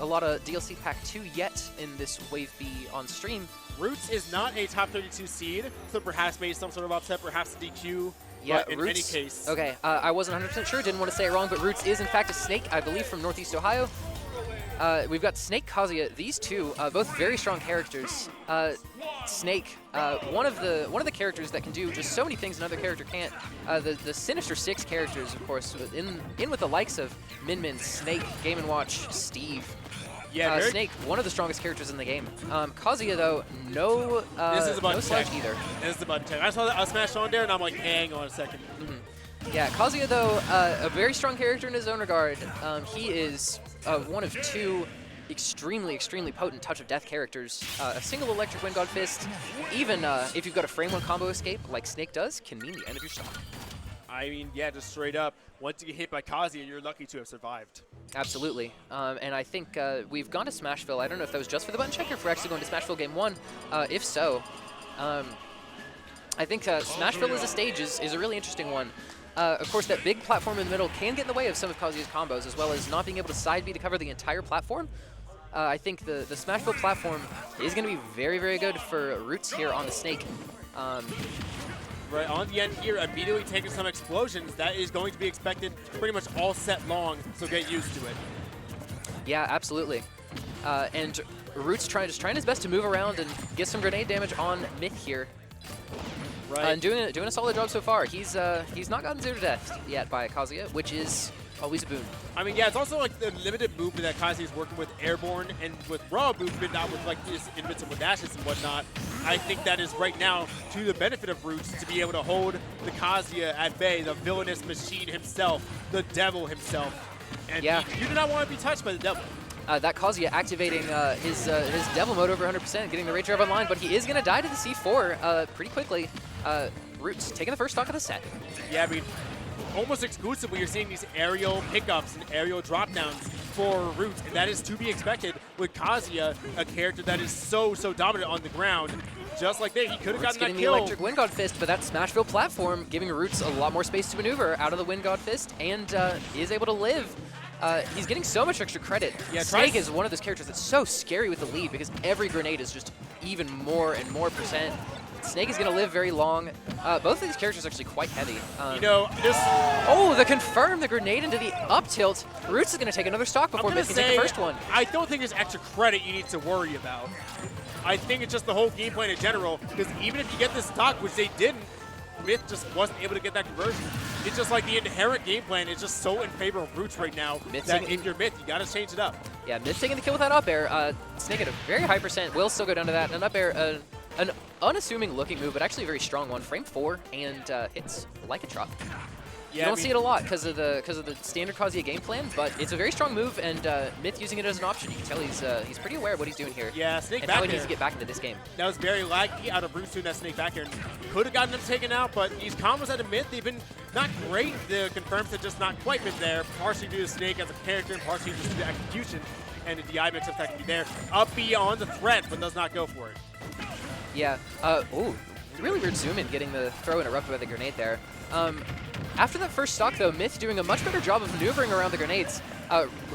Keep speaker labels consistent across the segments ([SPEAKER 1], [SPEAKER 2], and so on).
[SPEAKER 1] a lot of DLC Pack 2 yet in this Wave B on stream.
[SPEAKER 2] Roots is not a top 32 seed, so perhaps maybe some sort of upset, perhaps a DQ.
[SPEAKER 1] Yeah,
[SPEAKER 2] but in
[SPEAKER 1] Roots,
[SPEAKER 2] any case.
[SPEAKER 1] Okay, I wasn't 100% sure, didn't want to say it wrong, but Roots is in fact a Snake, I believe, from Northeast Ohio. We've got Snake, Kazuya. These two, both very strong characters. Snake, one of the characters that can do just so many things another character can't. The Sinister Six characters, of course, in with the likes of Min Min, Snake, Game & Watch, Steve.
[SPEAKER 2] Yeah,
[SPEAKER 1] Snake, one of the strongest characters in the game. Kazuya, though, no sledge either.
[SPEAKER 2] This is the button check. I saw that I smashed on there, and I'm like, hang on a second.
[SPEAKER 1] Yeah, Kazuya, though, a very strong character in his own regard. He is one of two extremely, extremely potent Touch of Death characters. A single Electric Wind God Fist, even if you've got a frame 1 combo escape like Snake does, can mean the end of your stock.
[SPEAKER 2] I mean, yeah, just straight up, once you get hit by Kazuya, you're lucky to have survived.
[SPEAKER 1] Absolutely. And I think we've gone to Smashville. I don't know if that was just for the button check or if we're actually going to Smashville Game 1. If so, I think Smashville as a stage is a really interesting one. Of course, that big platform in the middle can get in the way of some of Kazuya's combos, as well as not being able to side B to cover the entire platform. I think the Smashville platform is going to be very, very good for Roots here on the Snake.
[SPEAKER 2] Right on the end here, immediately taking some explosions. That is going to be expected pretty much all set long, so get used to it.
[SPEAKER 1] Yeah, absolutely. And Roots just trying his best to move around and get some grenade damage on Myth here.
[SPEAKER 2] Right.
[SPEAKER 1] And doing a solid job so far. He's not gotten 0 to death yet by Kazuya, which is always a boon.
[SPEAKER 2] I mean, yeah, it's also like the limited movement that Kazuya is working with Airborne and with raw movement, not with like his invincible dashes and whatnot. I think that is right now to the benefit of Roots to be able to hold the Kazuya at bay, the villainous machine himself, the devil himself. And
[SPEAKER 1] yeah,
[SPEAKER 2] you do not want to be touched by the devil.
[SPEAKER 1] That Kazuya activating his devil mode over 100%, getting the Rage Drive online, but he is going to die to the C4 pretty quickly. Roots taking the first stock of the set.
[SPEAKER 2] Yeah, I mean, almost exclusively you're seeing these aerial pickups and aerial drop downs for Roots, and that is to be expected with Kazuya, a character that is so dominant on the ground. Just like that, he could have gotten that kill.
[SPEAKER 1] Getting the Electric Wind God Fist, but that Smashville platform giving Roots a lot more space to maneuver out of the Wind God Fist, and is able to live. He's getting so much extra credit. Yeah, Snake is one of those characters that's so scary with the lead because every grenade is just even more and more percent. Snake is going to live very long. Both of these characters are actually quite heavy.
[SPEAKER 2] You know, this...
[SPEAKER 1] Oh, the confirm, the grenade into the up tilt. Roots is going to take another stock before Myth can take the first one.
[SPEAKER 2] I don't think there's extra credit you need to worry about. I think it's just the whole game plan in general, because even if you get this stock, which they didn't, Myth just wasn't able to get that conversion. It's just like the inherent game plan is just so in favor of Roots right now that if you're Myth, you got to change it up. Yeah,
[SPEAKER 1] Myth taking the kill with that up air. Snake at a very high percent will still go down to that. An up air, an unassuming looking move, but actually a very strong one. Frame 4 and hits like a truck.
[SPEAKER 2] Yeah,
[SPEAKER 1] you don't see it a lot because of the standard Kazuya game plan, but it's a very strong move, and Myth using it as an option. You can tell he's pretty aware of what he's doing here.
[SPEAKER 2] Yeah, Snake
[SPEAKER 1] and
[SPEAKER 2] back
[SPEAKER 1] how he needs to get back into this game.
[SPEAKER 2] That was very laggy out of Roots doing that Snake back here. Could have gotten him taken out, but these combos out of Myth, they've been not great. The confirms have just not quite been there. Partially due to Snake as a character, and partially just due to execution and the DI mix that can be there. Up beyond the threat, but does not go for it.
[SPEAKER 1] Yeah. Ooh, really weird zoom in getting the throw interrupted by the grenade there. After that first stock, though, Myth doing a much better job of maneuvering around the grenades.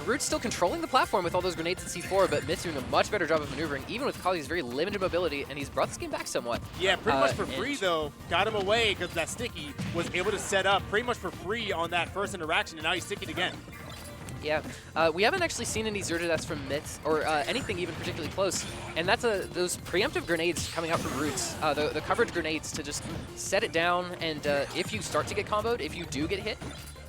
[SPEAKER 1] Roots still controlling the platform with all those grenades at C4, but Myth doing a much better job of maneuvering, even with Kazuya's very limited mobility, and he's brought this game back somewhat.
[SPEAKER 2] Yeah, pretty much for free, though. Got him away because that sticky was able to set up pretty much for free on that first interaction, and now he's sticking again.
[SPEAKER 1] Yeah, we haven't actually seen any 0 to deaths from Myth, or anything even particularly close, and that's those preemptive grenades coming out from Roots, the coverage grenades to just set it down, and if you start to get comboed, if you do get hit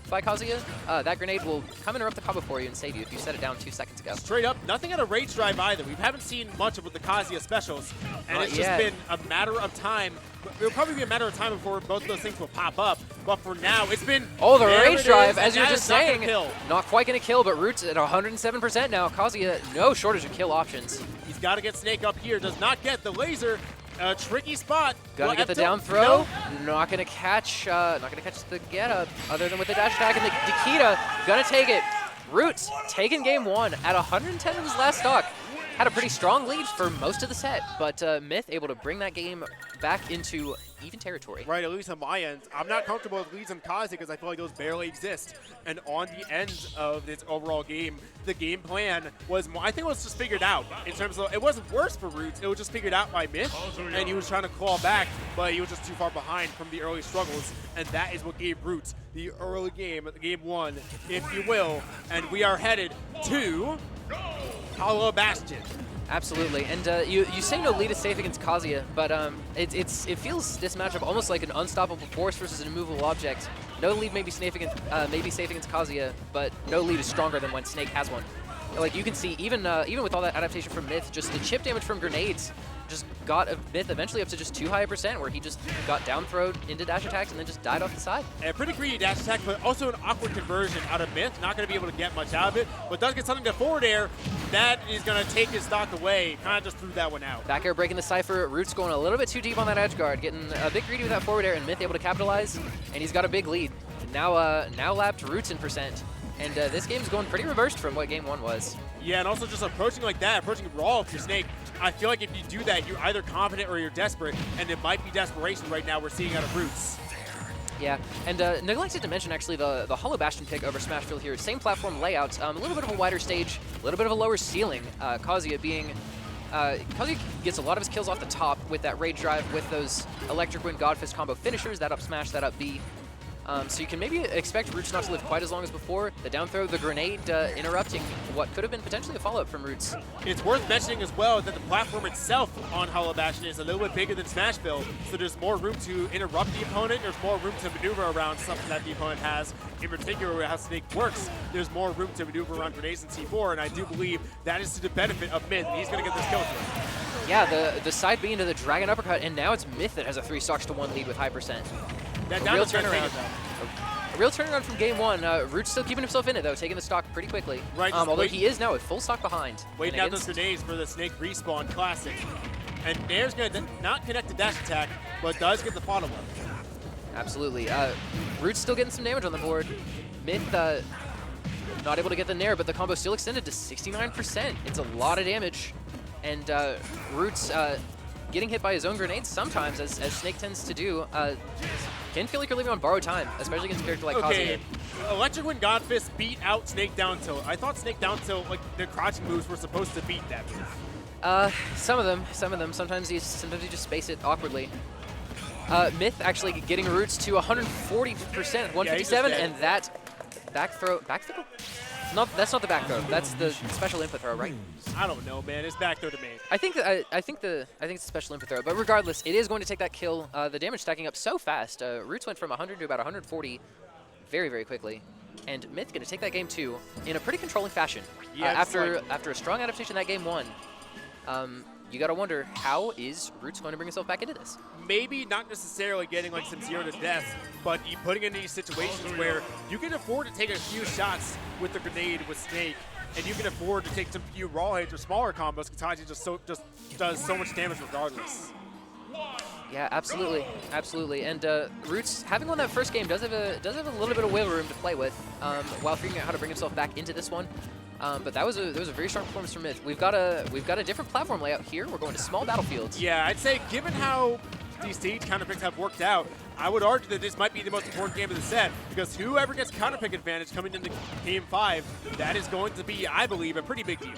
[SPEAKER 1] by Kazuya, that grenade will come interrupt the combo for you and save you if you set it down 2 seconds ago.
[SPEAKER 2] Straight up, nothing out of Rage Drive either. We haven't seen much of with the Kazuya specials, and it's just been a matter of time. It'll probably be a matter of time before both of those things will pop up, but for now, it's been...
[SPEAKER 1] Oh, the Rage Drive, as you're just saying, not quite going to kill, but Roots at 107% now. Kazuya, no shortage of kill options.
[SPEAKER 2] He's got to get Snake up here, does not get the laser. Tricky spot.
[SPEAKER 1] Gonna get the down throw. No. Not gonna catch the get up other than with the dash attack, and the Nikita gonna take it. Roots taking game 1 at 110 of his last stock. Had a pretty strong lead for most of the set, but Myth able to bring that game back into even territory.
[SPEAKER 2] Right, at least on my end. I'm not comfortable with leads on Kazuya because I feel like those barely exist. And on the end of this overall game, the game plan was more, I think it was just figured out in terms of, it wasn't worse for Roots, it was just figured out by Myth, and he was trying to claw back, but he was just too far behind from the early struggles, and that is what gave Roots the early game, game 1, if you will, and we are headed to Hollow Bastion.
[SPEAKER 1] Absolutely, and you say no lead is safe against Kazuya, but it feels this matchup almost like an unstoppable force versus an immovable object. No lead may be safe against Kazuya, but no lead is stronger than when Snake has one. Like you can see, even with all that adaptation from Myth, just the chip damage from grenades just got Myth eventually up to just too high a percent, where he just got down throwed into dash attacks and then just died off the side.
[SPEAKER 2] A pretty greedy dash attack, but also an awkward conversion out of Myth. Not going to be able to get much out of it, but does get something to forward air. That is going to take his stock away. Kind of just threw that one out.
[SPEAKER 1] Back air breaking the Cypher. Roots going a little bit too deep on that edge guard, getting a bit greedy with that forward air, and Myth able to capitalize, and he's got a big lead. Now lapped Roots in percent. And this game's going pretty reversed from what game 1 was.
[SPEAKER 2] Yeah, and also just approaching like that, approaching raw for Snake. I feel like if you do that, you're either confident or you're desperate, and it might be desperation right now we're seeing out of Roots.
[SPEAKER 1] Yeah, and neglected to mention actually the Hollow Bastion pick over Smashville here. Same platform layout, a little bit of a wider stage, a little bit of a lower ceiling. Kazuya gets a lot of his kills off the top with that Rage Drive, with those Electric Wind Godfist combo finishers, that up smash, that up B. So you can maybe expect Roots not to live quite as long as before. The down throw, the grenade interrupting what could have been potentially a follow-up from Roots.
[SPEAKER 2] It's worth mentioning as well that the platform itself on Hollow Bastion is a little bit bigger than Smashville, so there's more room to interrupt the opponent, there's more room to maneuver around something that the opponent has. In particular, how Snake works, there's more room to maneuver around grenades and C4, and I do believe that is to the benefit of Myth, and he's going to get this kill through.
[SPEAKER 1] Yeah, the side B into the Dragon Uppercut, and now it's Myth that has a 3 stocks to 1 lead with high percent.
[SPEAKER 2] That
[SPEAKER 1] real turnaround. A real turnaround from game 1. Roots still keeping himself in it, though, taking the stock pretty quickly.
[SPEAKER 2] Right,
[SPEAKER 1] although he is now a full stock behind.
[SPEAKER 2] Waiting out those grenades for the Snake respawn classic. And Nair's going to not connect the dash attack, but does get the follow-up.
[SPEAKER 1] Absolutely. Roots still getting some damage on the board. Myth not able to get the Nair, but the combo still extended to 69%. It's a lot of damage. And Roots getting hit by his own grenades sometimes, as Snake tends to do, can feel like you're living on borrowed time, especially against a character like Kazuya.
[SPEAKER 2] Electric Wind Godfist beat out Snake down tilt. I thought Snake down tilt, like the crouching moves were supposed to beat that move.
[SPEAKER 1] Some of them. Sometimes you just space it awkwardly. Myth actually getting Roots to 140%, 157, and that back throw. That's not the back throw. That's the special input throw, right?
[SPEAKER 2] I don't know, man. It's back throw to me.
[SPEAKER 1] I think it's a special input throw, but regardless, it is going to take that kill. The damage stacking up so fast. Roots went from 100 to about 140 very, very quickly. And Myth going to take that game 2 in a pretty controlling fashion.
[SPEAKER 2] Yeah,
[SPEAKER 1] after a strong adaptation that game 1, you got to wonder, how is Roots going to bring himself back into this?
[SPEAKER 2] Maybe not necessarily getting like some 0 to death, but you putting in these situations where you can afford to take a few shots with the grenade with Snake, and you can afford to take some few raw hits or smaller combos because Kaji just does so much damage regardless.
[SPEAKER 1] Yeah, absolutely, absolutely. And Roots, having won that first game, does have a little bit of wiggle room to play with while figuring out how to bring himself back into this one. But that was a very strong performance from Myth. We've got a different platform layout here. We're going to small battlefields.
[SPEAKER 2] Yeah, I'd say given how these stage counterpicks have worked out, I would argue that this might be the most important game of the set, because whoever gets counterpick advantage coming into game 5, that is going to be, I believe, a pretty big deal.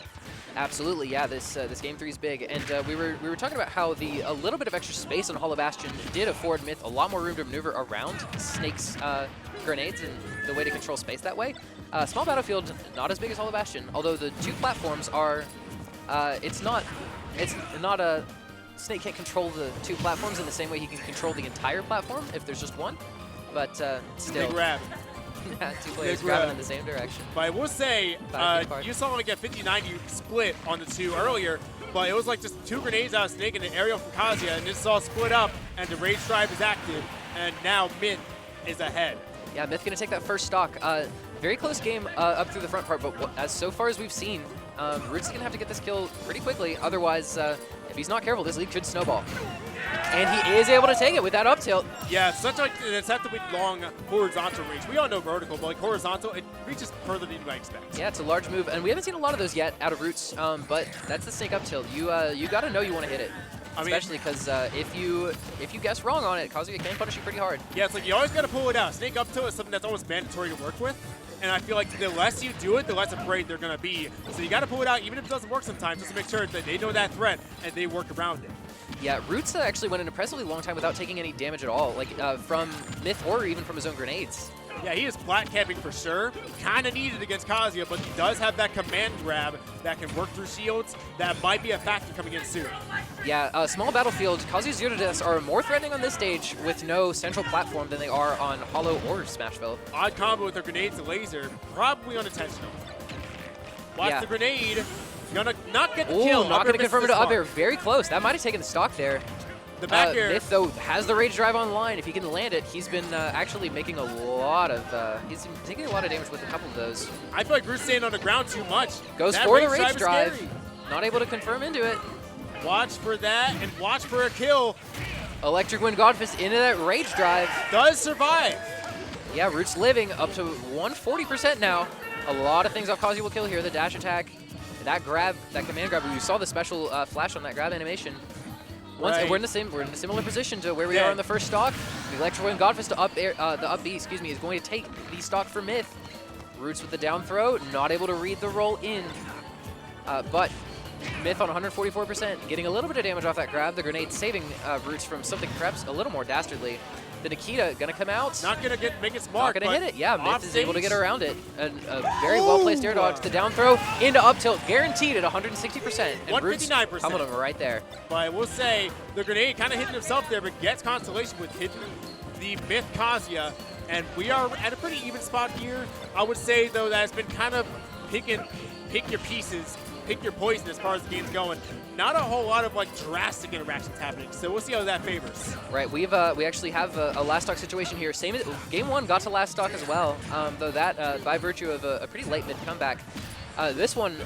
[SPEAKER 1] Absolutely, yeah. This game 3 is big, and we were talking about how a little bit of extra space on Hollow Bastion did afford Myth a lot more room to maneuver around Snake's grenades and the way to control space that way. Small battlefield, not as big as Hollow Bastion, although the 2 platforms are. It's not a. Snake can't control the 2 platforms in the same way he can control the entire platform if there's just one, but still.
[SPEAKER 2] Big grab.
[SPEAKER 1] 2 players grabbing in the same direction.
[SPEAKER 2] But I will say, you saw him get 50-90 split on the 2 earlier, but it was like just 2 grenades out of Snake and an aerial from Kazuya, and this all split up, and the Rage Drive is active, and now Myth is ahead.
[SPEAKER 1] Yeah, Myth going to take that first stock. Very close game up through the front part, but so far as we've seen, Roots is going to have to get this kill pretty quickly. Otherwise, if he's not careful, this lead could snowball. And he is able to take it with that up tilt.
[SPEAKER 2] Yeah, such like an acceptably long horizontal reach. We all know vertical, but like horizontal, it reaches further than you might expect.
[SPEAKER 1] Yeah, it's a large move, and we haven't seen a lot of those yet out of Roots, but that's the Snake up tilt. You got to know you want to hit it.
[SPEAKER 2] I mean,
[SPEAKER 1] especially because if you guess wrong on it, Kazuya can punish you pretty hard.
[SPEAKER 2] yeah, it's like you always got to pull it out. Snake up tilt is something that's almost mandatory to work with. And I feel like the less you do it, the less afraid they're going to be. So you got to pull it out, even if it doesn't work sometimes, just to make sure that they know that threat and they work around it.
[SPEAKER 1] Yeah, Roots actually went an impressively long time without taking any damage at all, like from Myth or even from his own grenades.
[SPEAKER 2] Yeah, he is flat camping for sure. Kind of needed against Kazuya, but he does have that command grab that can work through shields. That might be a factor coming in soon.
[SPEAKER 1] Yeah, small battlefield, Kazuya's Zero deaths are more threatening on this stage with no central platform than they are on Hollow or Smashville.
[SPEAKER 2] Odd combo with the grenades and laser, probably unintentional. Watch the grenade. Gonna not get the kill.
[SPEAKER 1] Not going to confirm it to up air. Very close. That might have taken the stock there.
[SPEAKER 2] The back air.
[SPEAKER 1] Myth, though, has the Rage Drive online. If he can land it, he's been actually making a lot of he's been taking a lot of damage with a couple of those.
[SPEAKER 2] I feel like Root's staying on the ground too much.
[SPEAKER 1] Goes
[SPEAKER 2] that
[SPEAKER 1] for the Rage Drive.
[SPEAKER 2] Scary.
[SPEAKER 1] Not able to confirm into it.
[SPEAKER 2] Watch for that and watch for a kill.
[SPEAKER 1] Electric Wind Godfist into that Rage Drive.
[SPEAKER 2] Does survive.
[SPEAKER 1] Yeah, Root's living up to 140% now. A lot of things off Kazuya will kill here. The dash attack, that grab, that command grab. You saw the special flash on that grab animation. We're in a similar position to where we are on the first stock. The Electric Wind Godfist to up air, the up B, excuse me, is going to take the stock for Myth. Roots with the down throw, not able to read the roll in, but Myth on 144%, getting a little bit of damage off that grab. The grenade saving Roots from something perhaps a little more dastardly. The Nikita gonna come out.
[SPEAKER 2] Not gonna make it smart.
[SPEAKER 1] Not gonna hit it. Yeah, Myth is able to get around it. A very well-placed air dodge. The down throw into up tilt, guaranteed at 160%. And
[SPEAKER 2] 159%.
[SPEAKER 1] Pummeled him right there.
[SPEAKER 2] But I will say, the grenade kind of hitting himself there, but gets constellation with hitting the Myth Kazuya. And we are at a pretty even spot here. I would say, though, that it's been kind of pick your pieces, pick your poison as far as the game's going. Not a whole lot of like drastic interactions happening, so we'll see how that favors.
[SPEAKER 1] Right, we actually have a last stock situation here. Same as game one got to last stock as well, though that by virtue of a pretty late mid comeback. This one,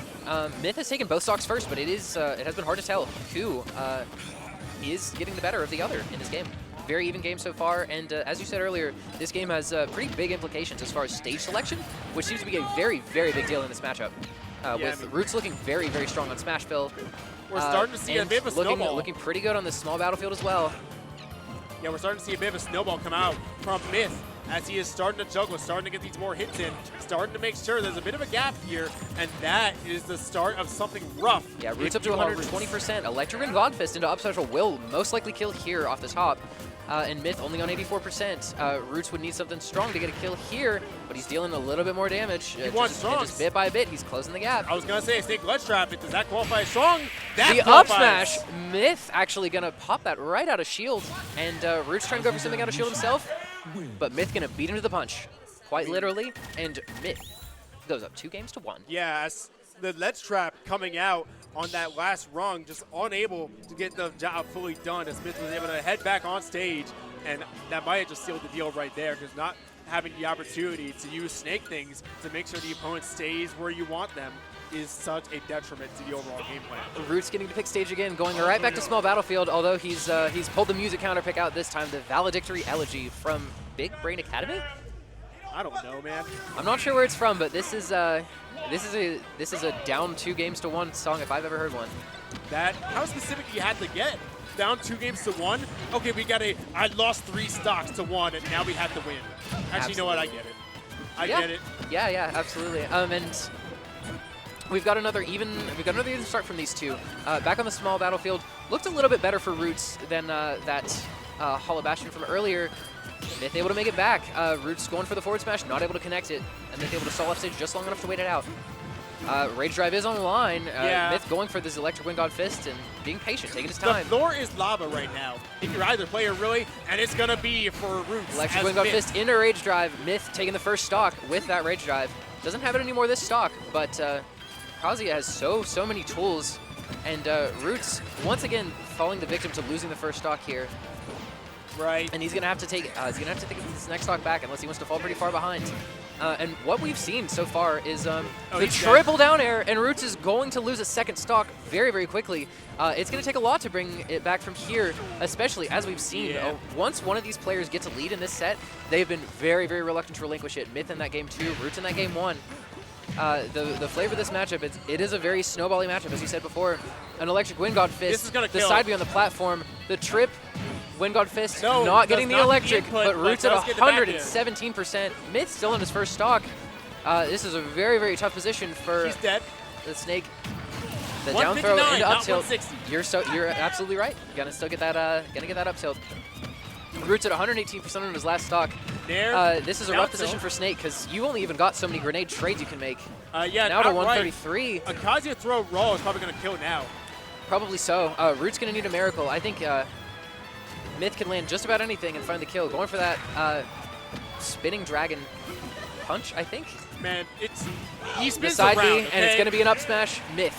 [SPEAKER 1] Myth has taken both stocks first, but it has been hard to tell who is getting the better of the other in this game. Very even game so far, and as you said earlier, this game has pretty big implications as far as stage selection, which seems to be a very, very big deal in this matchup. With Roots looking very, very strong on Smashville.
[SPEAKER 2] We're starting to see a bit of a snowball.
[SPEAKER 1] Looking pretty good on this small battlefield as well.
[SPEAKER 2] Yeah, we're starting to see a bit of a snowball come out from Myth as he is starting to juggle, starting to get these more hits in, starting to make sure there's a bit of a gap here, and that is the start of something rough.
[SPEAKER 1] Yeah, Roots up to 120%. Electric and Godfist into up special will most likely kill here off the top. And Myth only on 84%. Roots would need something strong to get a kill here, but he's dealing a little bit more damage.
[SPEAKER 2] He wants strong.
[SPEAKER 1] Just bit by bit, he's closing the gap.
[SPEAKER 2] I was going to say, Snake ledge trap, does that qualify as strong? That
[SPEAKER 1] the up smash, Myth actually going to pop that right out of shield, and Roots trying to go for something out of shield himself, but Myth going to beat him to the punch, quite literally, and Myth goes up 2-1.
[SPEAKER 2] Yeah, the ledge trap coming out on that last rung, just unable to get the job fully done as Myth was able to head back on stage, and that might have just sealed the deal right there, because not having the opportunity to use Snake things to make sure the opponent stays where you want them is such a detriment to the overall game plan.
[SPEAKER 1] Roots getting to pick stage again, going right back to small battlefield, although he's pulled the music counter pick out this time, the valedictory elegy from Big Brain Academy?
[SPEAKER 2] I don't know, man.
[SPEAKER 1] I'm not sure where it's from, but this is a down 2-1 song if I've ever heard one.
[SPEAKER 2] How specific you had to get? Down 2-1? Okay, I lost 3 stocks to 1, and now we have to win. Actually, you know what? I get it. I get it.
[SPEAKER 1] Yeah, absolutely. And we've got another even start from these two. Back on the small battlefield, looked a little bit better for Roots than that Hollow Bastion from earlier. Myth able to make it back. Roots going for the forward smash, not able to connect it, and Myth able to stall off stage just long enough to wait it out. Rage Drive is online. Myth going for this Electric Wind Godfist and being patient, taking his time.
[SPEAKER 2] The floor is lava right now. Pick your either player, really, and it's going to be for Roots.
[SPEAKER 1] Electric Wind Godfist into Rage Drive. Myth taking the first stock with that Rage Drive. Doesn't have it anymore this stock, but Kazuya has so many tools, and Roots once again falling the victim to losing the first stock here.
[SPEAKER 2] Right.
[SPEAKER 1] And he's gonna have to take this next stock back unless he wants to fall pretty far behind. And what we've seen so far is the triple down air, and Roots is going to lose a second stock very, very quickly. It's going to take a lot to bring it back from here, especially as we've seen. Once one of these players gets a lead in this set, they've been very, very reluctant to relinquish it. Myth in that game 2, Roots in that game 1. The flavor of this matchup, it is a very snowbally matchup, as you said before. An electric Wind God Fist,
[SPEAKER 2] This is gonna
[SPEAKER 1] the
[SPEAKER 2] kill.
[SPEAKER 1] side B on the platform, the trip, Wind God Fist,
[SPEAKER 2] No,
[SPEAKER 1] not
[SPEAKER 2] does
[SPEAKER 1] getting the
[SPEAKER 2] not get the
[SPEAKER 1] electric,
[SPEAKER 2] input,
[SPEAKER 1] but
[SPEAKER 2] but
[SPEAKER 1] Roots at
[SPEAKER 2] does get the back air.
[SPEAKER 1] 117%. Myth still in his first stock. This is a very, very tough position for
[SPEAKER 2] He's dead.
[SPEAKER 1] the Snake. The down throw
[SPEAKER 2] 159,
[SPEAKER 1] into
[SPEAKER 2] not
[SPEAKER 1] up tilt.
[SPEAKER 2] 160.
[SPEAKER 1] You're absolutely right. Gonna still get that up tilt. Roots at 118% on his last stock.
[SPEAKER 2] Nair,
[SPEAKER 1] This is a
[SPEAKER 2] down
[SPEAKER 1] rough position
[SPEAKER 2] tilt.
[SPEAKER 1] for Snake because you only even got so many grenade trades you can make.
[SPEAKER 2] Yeah,
[SPEAKER 1] Now to
[SPEAKER 2] outright.
[SPEAKER 1] 133.
[SPEAKER 2] A Kazuya throw raw is probably going to kill now.
[SPEAKER 1] Probably so. Root's gonna need a miracle. I think Myth can land just about anything and find the kill. Going for that spinning dragon punch, I think.
[SPEAKER 2] Man, he
[SPEAKER 1] The
[SPEAKER 2] spins
[SPEAKER 1] side
[SPEAKER 2] around,
[SPEAKER 1] B, and it's
[SPEAKER 2] okay?
[SPEAKER 1] gonna be an up smash. Myth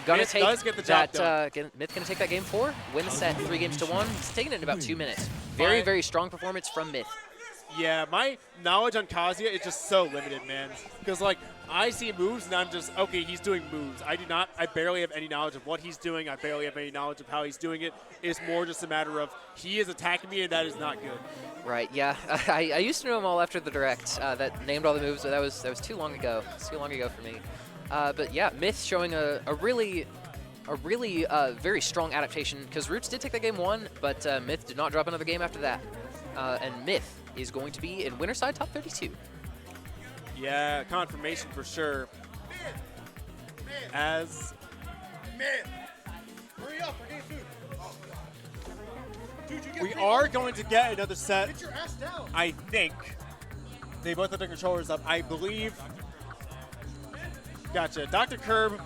[SPEAKER 1] gonna
[SPEAKER 2] Myth
[SPEAKER 1] take
[SPEAKER 2] does get the job
[SPEAKER 1] that. Myth gonna take that game 4, win the set 3-1. He's taking it in about 2 minutes. Very, very strong performance from Myth.
[SPEAKER 2] Yeah, my knowledge on Kazuya is just so limited, man. Because, like, I see moves and I'm just, okay, he's doing moves. I barely have any knowledge of what he's doing. I barely have any knowledge of how he's doing it. It's more just a matter of he is attacking me and that is not good.
[SPEAKER 1] Right, yeah. I used to know him all after the direct that named all the moves, but that was too long ago. It's too long ago for me. But yeah, Myth showing a really very strong adaptation because Roots did take that game 1, but Myth did not drop another game after that. And Myth is going to be in winner side top 32.
[SPEAKER 2] Yeah, confirmation for sure. As
[SPEAKER 3] Hurry up, we're getting food. Dude, you get
[SPEAKER 2] we
[SPEAKER 3] free
[SPEAKER 2] are
[SPEAKER 3] water.
[SPEAKER 2] going to get another set,
[SPEAKER 3] Get your ass down.
[SPEAKER 2] I think. They both have their controllers up, I believe. Gotcha. Dr. Curb,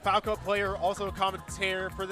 [SPEAKER 2] Falco player, also a commentator for this